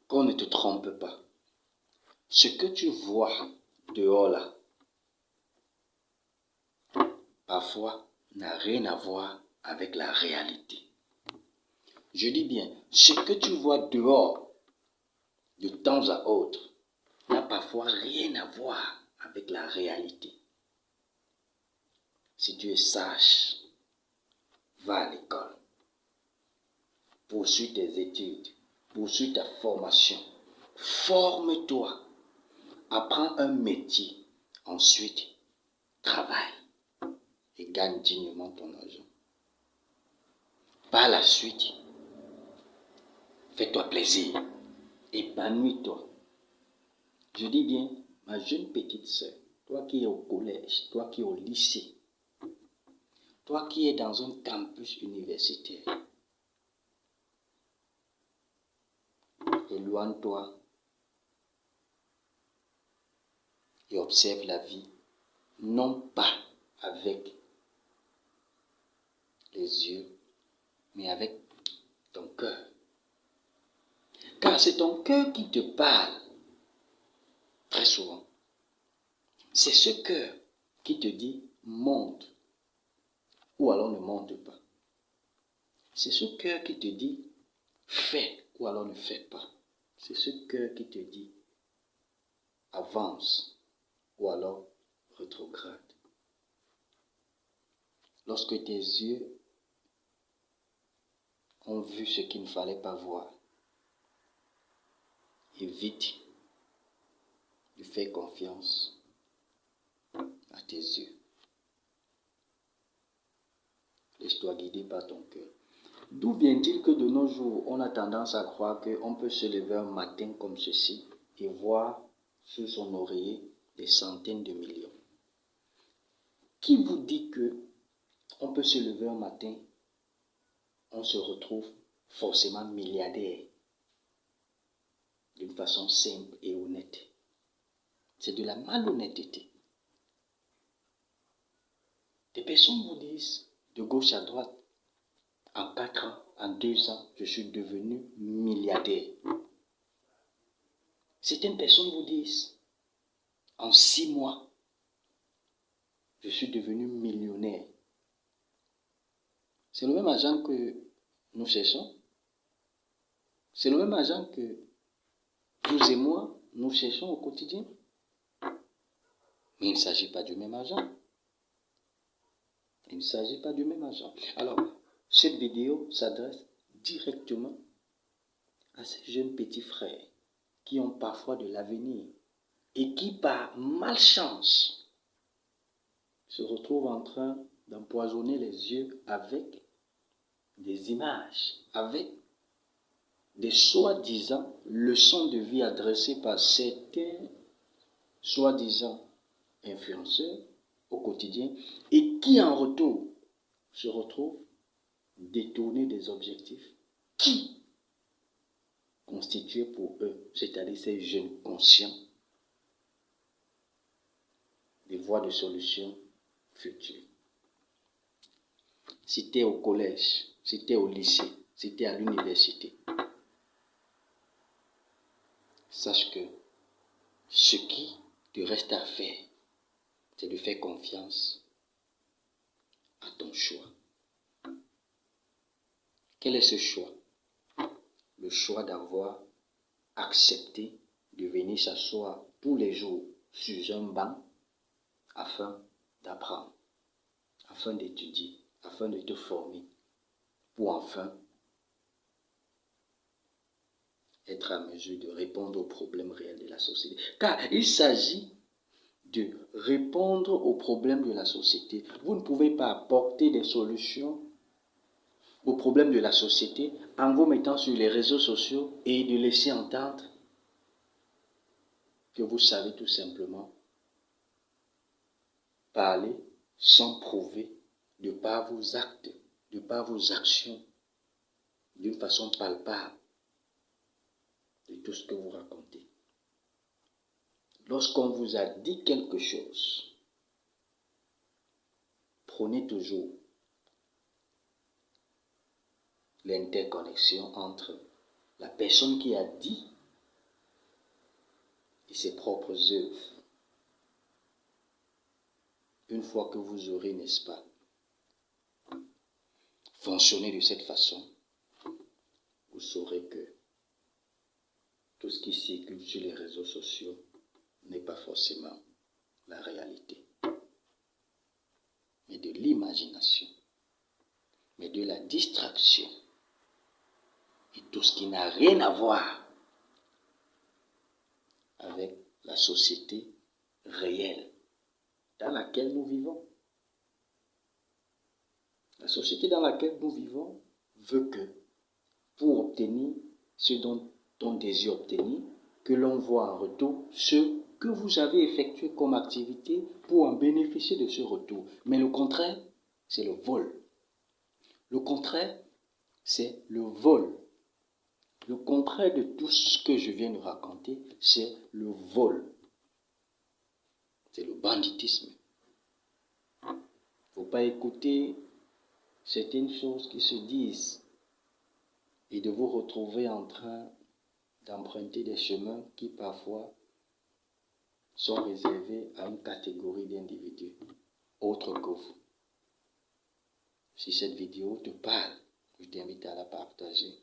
qu'on ne te trompe pas. Ce que tu vois dehors là, parfois, n'a rien à voir avec la réalité. Je dis bien, ce que tu vois dehors, de temps à autre, n'a parfois rien à voir avec la réalité. Si tu es sage, va à l'école, poursuis tes études, poursuis ta formation, forme-toi, apprends un métier, ensuite travaille et gagne dignement ton argent. Par la suite, fais-toi plaisir, épanouis-toi. Je dis bien, ma jeune petite sœur, toi qui es au collège, toi qui es au lycée, toi qui es dans un campus universitaire, éloigne-toi et observe la vie, non pas avec les yeux, mais avec ton cœur. Car c'est ton cœur qui te parle très souvent. C'est ce cœur qui te dit monte ou alors ne monte pas. C'est ce cœur qui te dit fais ou alors ne fais pas. C'est ce cœur qui te dit avance ou alors rétrograde. Lorsque tes yeux ont vu ce qu'il ne fallait pas voir, évite de faire confiance à tes yeux. Laisse-toi guider par ton cœur. D'où vient-il que de nos jours, on a tendance à croire qu'on peut se lever un matin comme ceci et voir sur son oreiller des centaines de millions? Qui vous dit que on peut se lever un matin, on se retrouve forcément milliardaire d'une façon simple et honnête? C'est de la malhonnêteté. Des personnes vous disent de gauche à droite, en 4 ans, en 2 ans, je suis devenu milliardaire. Certaines personnes vous disent, en 6 mois, je suis devenu millionnaire. C'est le même argent que nous cherchons. C'est le même argent que vous et moi, nous cherchons au quotidien. Mais il ne s'agit pas du même argent. Il ne s'agit pas du même argent. Alors, cette vidéo s'adresse directement à ces jeunes petits frères qui ont parfois de l'avenir et qui, par malchance, se retrouvent en train d'empoisonner les yeux avec des images, avec des soi-disant leçons de vie adressées par certains soi-disant influenceurs au quotidien et qui en retour se retrouvent détournés des objectifs qui constituaient pour eux, c'est-à-dire ces jeunes conscients, des voies de solution futures. Si tu es au collège, si tu es au lycée, si tu es à l'université, sache que ce qui te reste à faire, c'est de faire confiance à ton choix. Quel est ce choix? Le choix d'avoir accepté de venir s'asseoir tous les jours sur un banc afin d'apprendre, afin d'étudier, afin de te former, pour enfin être à mesure de répondre aux problèmes réels de la société. Car il s'agit de répondre aux problèmes de la société. Vous ne pouvez pas apporter des solutions aux problèmes de la société en vous mettant sur les réseaux sociaux et de laisser entendre que vous savez tout simplement parler sans prouver de par vos actes, de par vos actions, d'une façon palpable de tout ce que vous racontez. Lorsqu'on vous a dit quelque chose, prenez toujours l'interconnexion entre la personne qui a dit ses propres œuvres. Une fois que vous aurez, n'est-ce pas, fonctionné de cette façon, vous saurez que tout ce qui circule sur les réseaux sociaux n'est pas forcément la réalité, mais de l'imagination, mais de la distraction et tout ce qui n'a rien à voir avec la société réelle dans laquelle nous vivons. La société dans laquelle nous vivons veut que, pour obtenir ce dont on désire obtenir, que l'on voit en retour ce que vous avez effectué comme activité pour en bénéficier de ce retour. Mais le contraire, c'est le vol. Le contraire, c'est le vol. Le contraire de tout ce que je viens de raconter, c'est le vol. C'est le banditisme. Il ne faut pas écouter certaines choses qui se disent et de vous retrouver en train d'emprunter des chemins qui parfois sont réservés à une catégorie d'individus autres que vous. Si cette vidéo te parle, je t'invite à la partager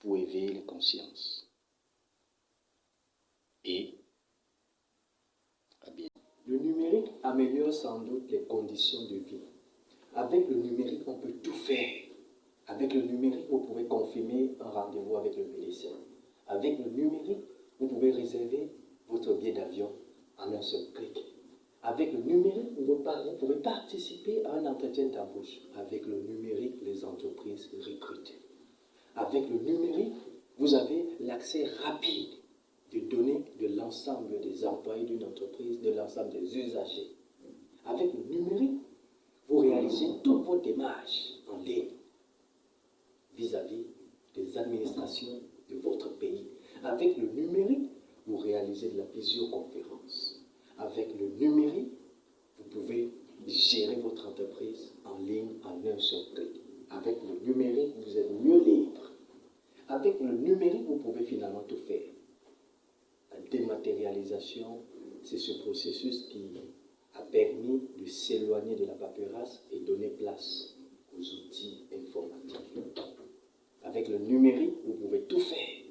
pour éveiller les consciences. Et à bientôt. Le numérique améliore sans doute les conditions de vie. Avec le numérique, on peut tout faire. Avec le numérique, vous pouvez confirmer un rendez-vous avec le médecin. Avec le numérique, vous pouvez réserver votre billet d'avion en un seul clic. Avec le numérique, vous pouvez participer à un entretien d'embauche. Avec le numérique, les entreprises recrutent. Avec le numérique, vous avez l'accès rapide de données de l'ensemble des employés d'une entreprise, de l'ensemble des usagers. Avec le numérique, vous réalisez toutes vos démarches en ligne vis-à-vis des administrations de votre pays. Avec le numérique, vous réalisez de la visioconférence. Avec le numérique, vous pouvez gérer votre entreprise en ligne en un seul clic. Avec le numérique, vous êtes mieux libre. Avec le numérique, vous pouvez finalement tout faire. La dématérialisation, c'est ce processus qui a permis de s'éloigner de la paperasse et donner place aux outils informatiques. Avec le numérique, vous pouvez tout faire.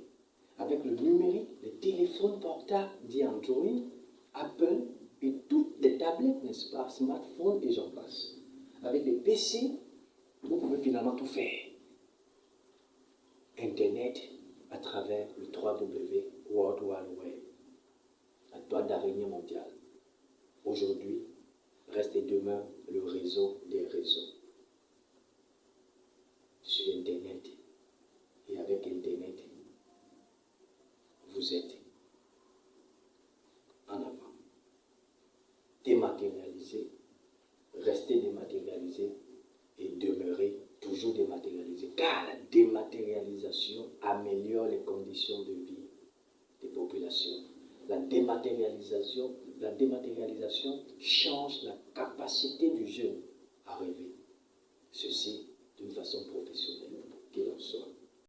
Avec le numérique, les téléphones portables dits Android, Apple et toutes les tablettes, n'est-ce pas, smartphones et j'en passe. Avec les PC, vous pouvez finalement tout faire. Internet à travers le 3W World Wide Web, la toile d'araignée mondiale. Aujourd'hui, reste demain le réseau des réseaux. Sur Internet et avec Internet, vous êtes en avant. Dématérialisé, restez dématérialisé et demeurez toujours dématérialisé. Car la dématérialisation améliore les conditions de vie des populations. La dématérialisation change la capacité du jeune à rêver. Ceci d'une façon professionnelle qu'il en soit.